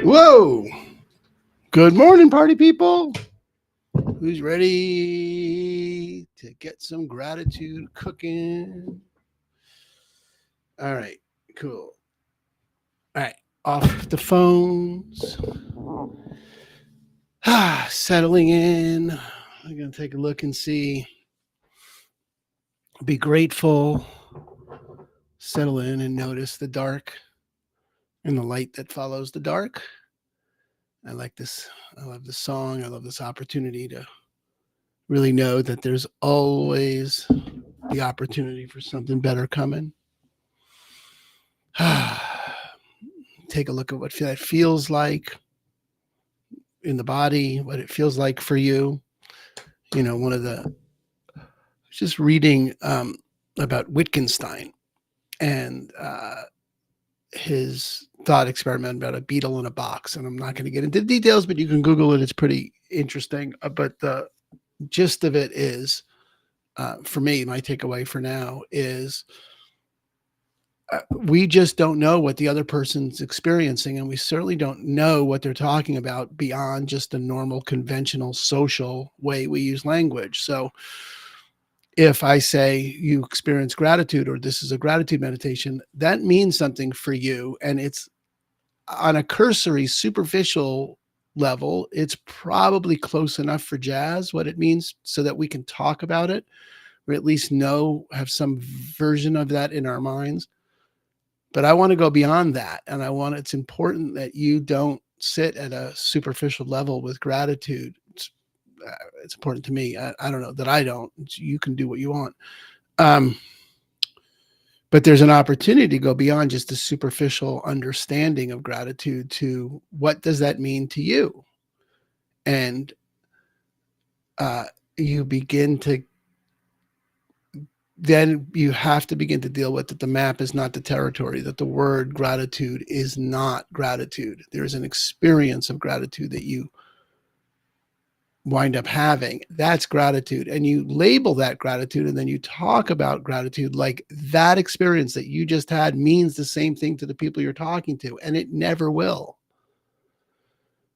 Whoa! Good morning, party people. Who's ready to get some gratitude cooking? All right, cool. All right, off the phones. Settling in. I'm going to take a look and see. Be grateful. Settle in and notice the dark and the light that follows the dark. I like this. I love this song. I love this opportunity to really know that there's always the opportunity for something better coming. Take a look at what that feels like in the body, what it feels like for you. You know, just reading about Wittgenstein and his thought experiment about a beetle in a box. And I'm not going to get into the details, but you can Google it. It's pretty interesting. But the gist of it is, for me, my takeaway for now is we just don't know what the other person's experiencing, and we certainly don't know what they're talking about beyond just a normal, conventional, social way we use language. So, if I say you experience gratitude or this is a gratitude meditation, that means something for you, and it's on a cursory, superficial level. It's probably close enough for Jazz what it means, so that we can talk about it, or at least have some version of that in our minds. But I want to go beyond that. And it's important that you don't sit at a superficial level with gratitude. It's important to me. I don't know that I don't. You can do what you want. Um, but there's an opportunity to go beyond just a superficial understanding of gratitude to what does that mean to you? And uh, you begin to then you have to begin to deal with that the map is not the territory, that the word gratitude is not gratitude. There's an experience of gratitude that you wind up having. That's gratitude. And you label that gratitude, and then you talk about gratitude like that experience that you just had means the same thing to the people you're talking to, and it never will.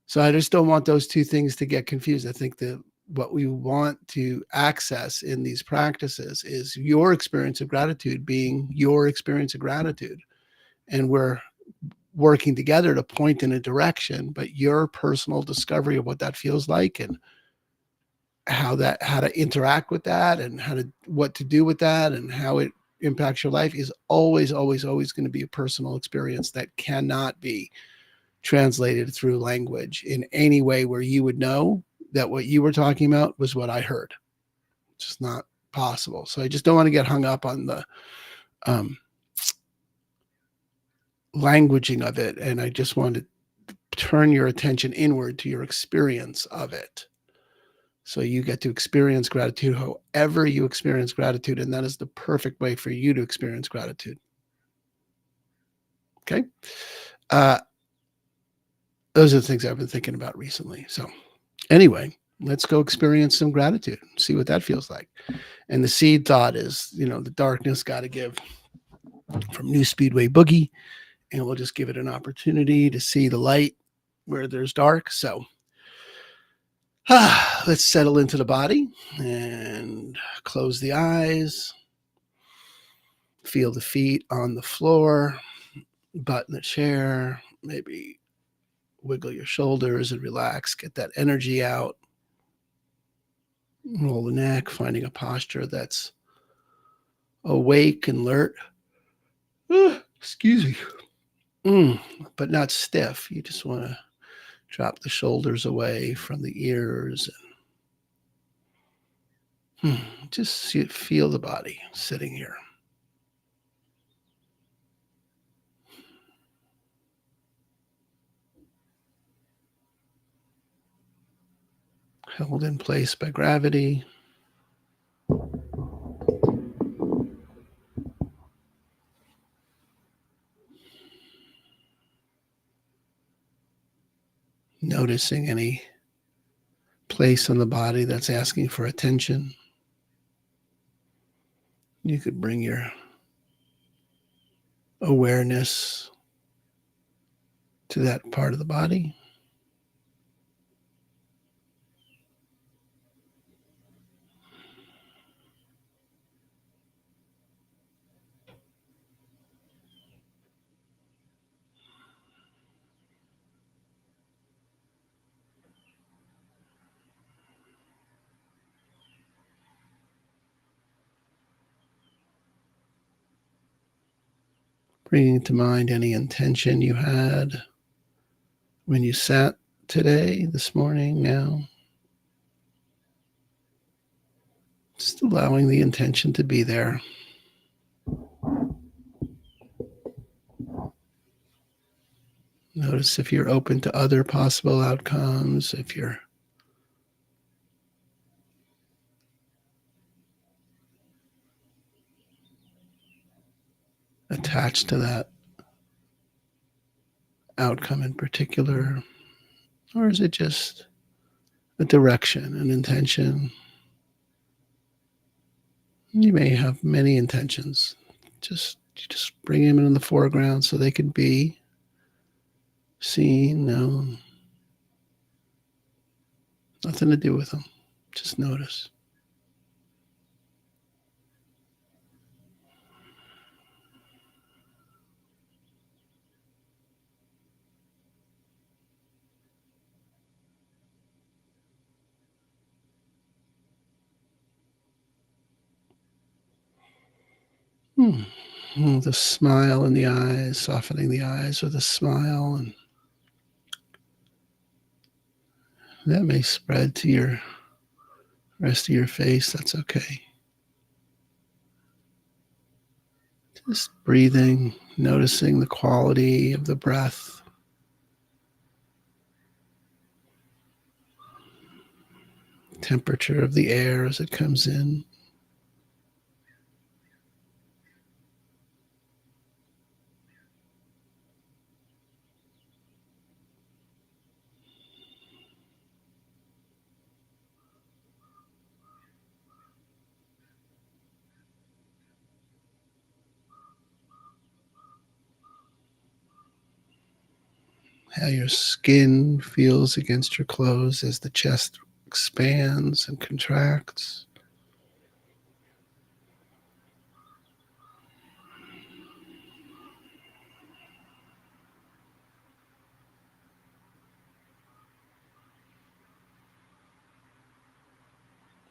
So I just don't want those two things to get confused. I think that what we want to access in these practices is your experience of gratitude being your experience of gratitude. And we're working together to point in a direction, but your personal discovery of what that feels like and how to interact with that and what to do with that and how it impacts your life is always, always, always going to be a personal experience that cannot be translated through language in any way where you would know that what you were talking about was what I heard. It's just not possible. So I just don't want to get hung up on the um, languaging of it. And I just want to turn your attention inward to your experience of it. So you get to experience gratitude however you experience gratitude. And that is the perfect way for you to experience gratitude. Okay. Uh, those are the things I've been thinking about recently. So, anyway, let's go experience some gratitude, see what that feels like. And the seed thought is, the darkness got to give from New Speedway Boogie, and we'll just give it an opportunity to see the light where there's dark. So, let's settle into the body and close the eyes. Feel the feet on the floor, butt in the chair, maybe wiggle your shoulders and relax, get that energy out. Roll the neck, finding a posture that's awake and alert. Excuse me. But not stiff. You just want to drop the shoulders away from the ears. And just feel the body sitting here. Held in place by gravity. Noticing any place on the body that's asking for attention. You could bring your awareness to that part of the body. Bringing to mind any intention you had when you sat today, this morning, now. Just allowing the intention to be there. Notice if you're open to other possible outcomes, if you're attached to that outcome in particular, or is it just a direction, an intention? You may have many intentions. Just bring them in the foreground so they can be seen, known. Nothing to do with them. Just notice. The smile in the eyes, softening the eyes with a smile, and that may spread to your rest of your face. That's okay. Just breathing, noticing the quality of the breath, temperature of the air as it comes in. How your skin feels against your clothes as the chest expands and contracts.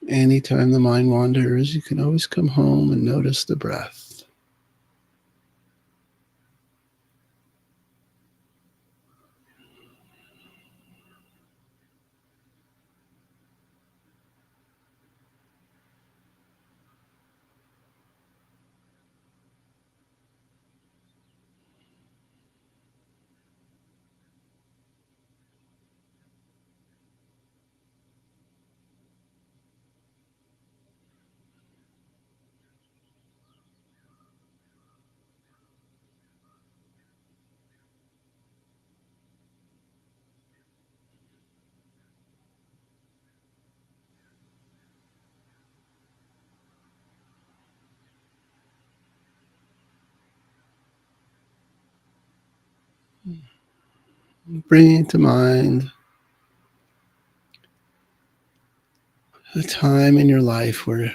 Anytime the mind wanders, you can always come home and notice the breath. Bringing to mind a time in your life where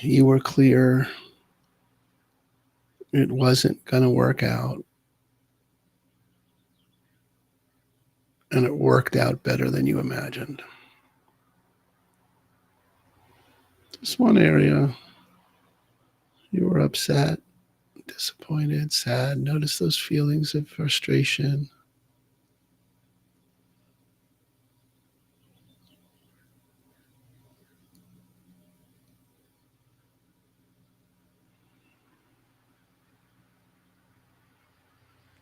you were clear it wasn't going to work out, and it worked out better than you imagined. Just one area you were upset, disappointed, sad. Notice those feelings of frustration.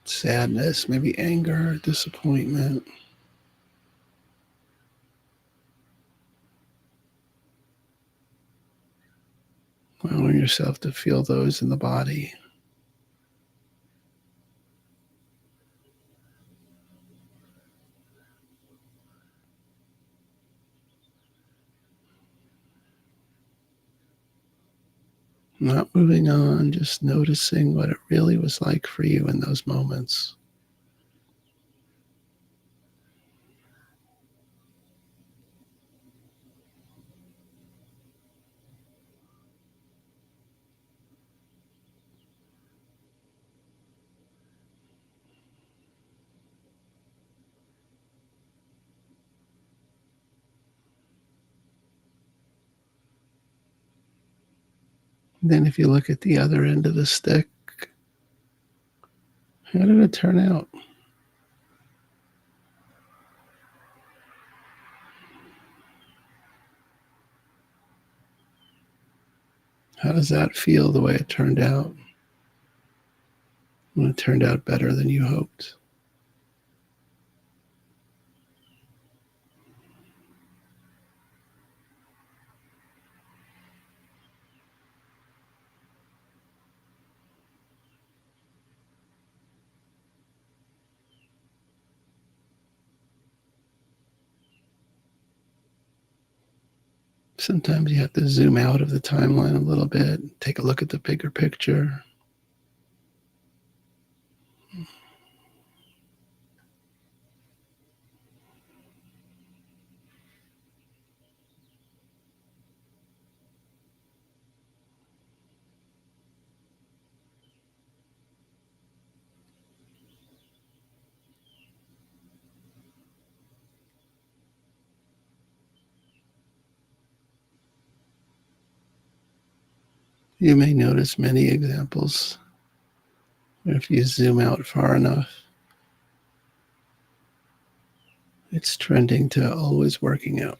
Sadness, maybe anger, disappointment. Allowing yourself to feel those in the body. Not moving on, just noticing what it really was like for you in those moments. Then, if you look at the other end of the stick, how did it turn out? How does that feel the way it turned out when it turned out better than you hoped? Sometimes you have to zoom out of the timeline a little bit, take a look at the bigger picture. You may notice many examples if you zoom out far enough. It's trending to always working out.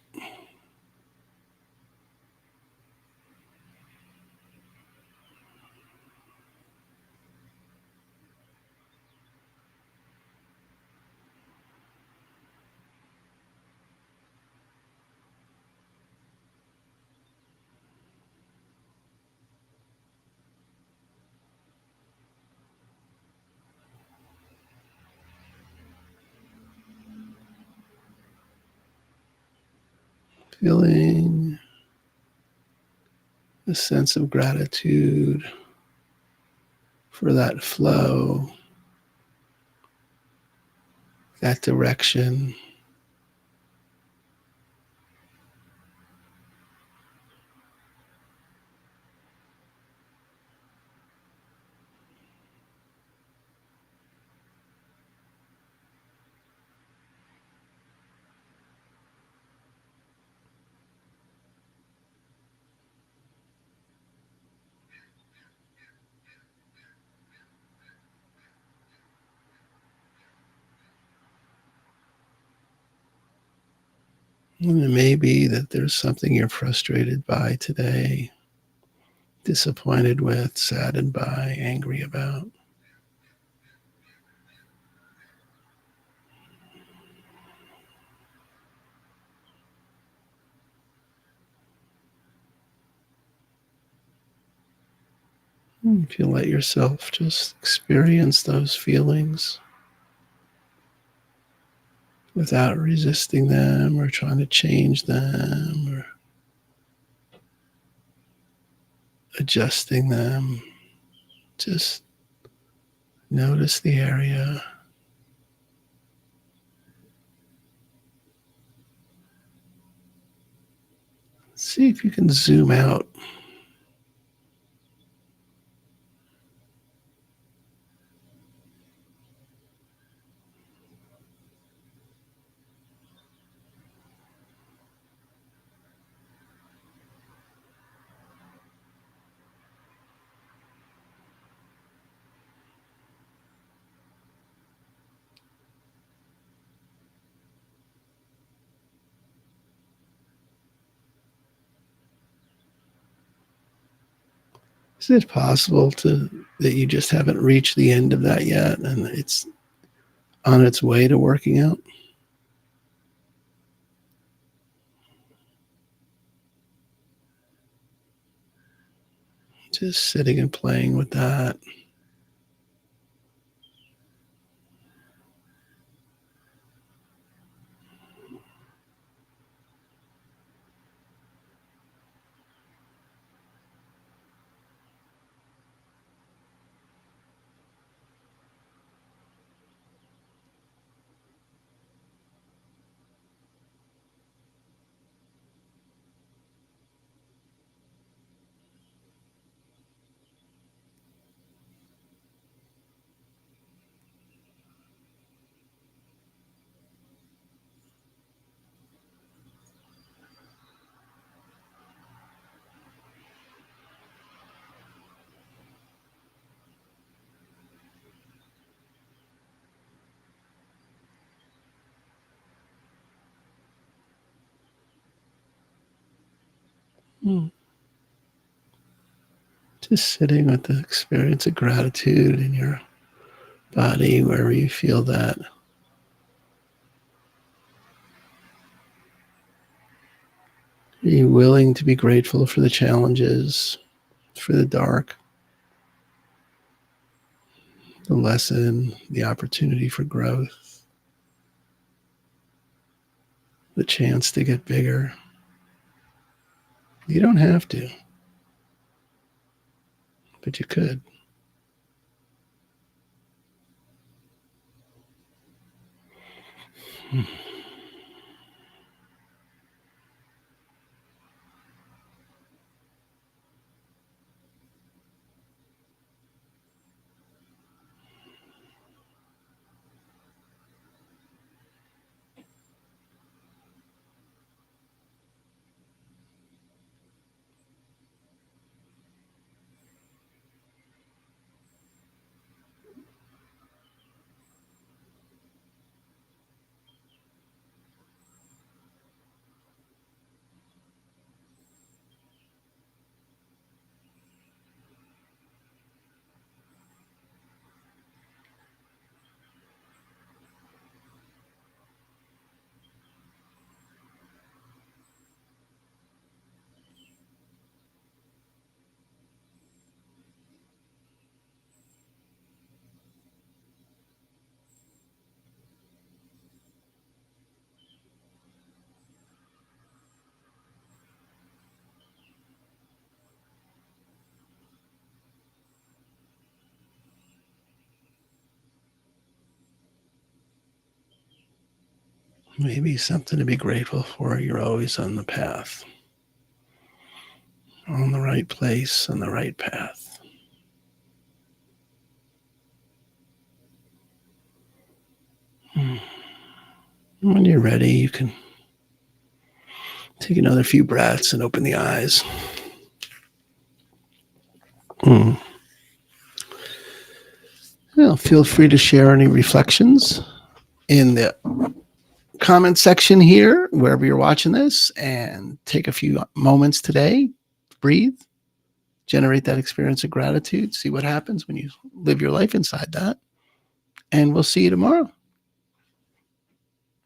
Feeling a sense of gratitude for that flow, that direction. And it may be that there's something you're frustrated by today, disappointed with, saddened by, angry about. If you let yourself just experience those feelings without resisting them or trying to change them or adjusting them, just notice the area. See if you can zoom out. Is it possible that you just haven't reached the end of that yet and it's on its way to working out? Just sitting and playing with that. Just sitting with the experience of gratitude in your body, wherever you feel that. Are you willing to be grateful for the challenges, for the dark, the lesson, the opportunity for growth, the chance to get bigger? You don't have to, but you could. Maybe something to be grateful for. You're always on the path, on the right place, on the right path. When you're ready, you can take another few breaths and open the eyes. Well, feel free to share any reflections in the comment section here, wherever you're watching this, and take a few moments today, breathe, generate that experience of gratitude, see what happens when you live your life inside that. And we'll see you tomorrow.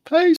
Peace.